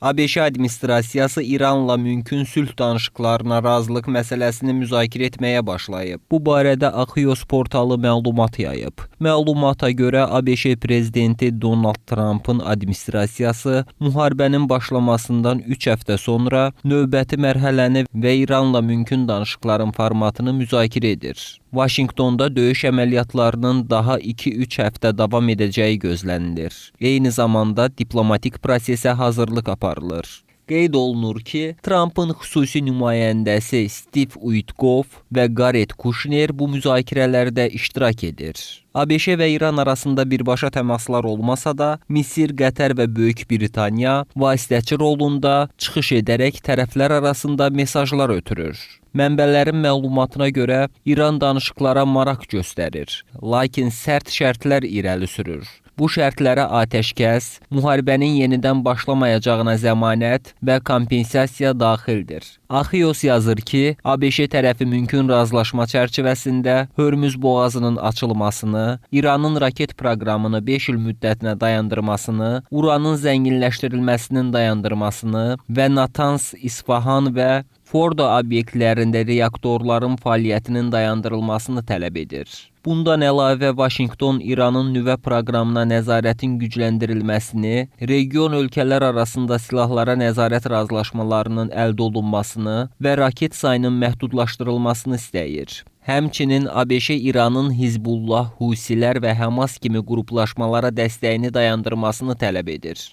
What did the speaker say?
ABŞ administrasiyası İranla mümkün sülh danışıqlarına razılıq məsələsini müzakirə etməyə başlayıb. Bu barədə Axios portalı məlumat yayıb. Məlumata görə ABŞ prezidenti Donald Trump'ın administrasiyası müharibənin başlamasından 3 həftə sonra növbəti mərhələni və İranla mümkün danışıqların formatını müzakirə edir. Vaşinqtonda döyüş əməliyyatlarının daha 2-3 həftə davam edəcəyi gözlənilir. Eyni zamanda diplomatik prosesə hazırlıq aparılır. Qeyd olunur ki, Trump'ın xüsusi nümayəndəsi Steve Witkoff və Jared Kushner bu müzakirələrdə iştirak edir. ABŞ və İran arasında birbaşa təmaslar olmasa da, Misir, Qətər və Böyük Britaniya vasitəçi rolunda çıxış edərək tərəflər arasında mesajlar ötürür. Mənbələrin məlumatına görə İran danışıqlara maraq göstərir, lakin sərt şərtlər irəli sürür. Bu şərtlərə atəşkəs, müharibənin yenidən başlamayacağına zəmanət və kompensasiya daxildir. Axios yazır ki, ABŞ tərəfi mümkün razılaşma çərçivəsində Hörmüz boğazının açılmasını, İranın raket proqramını 5 il müddətinə dayandırmasını, uranın zənginləşdirilməsinin dayandırmasını və Natans, İsfahan və Fordo obyektlərində reaktorların fəaliyyətinin dayandırılmasını tələb edir. Bundan əlavə, Vaşinqton İranın nüvə proqramına nəzarətin gücləndirilməsini, region ölkələr arasında silahlara nəzarət razılaşmalarının əldə olunmasını və raket sayının məhdudlaşdırılmasını istəyir. Həmçinin ABŞ İranın Hizbullah, Husilər və Həmas kimi qruplaşmalara dəstəyini dayandırmasını tələb edir.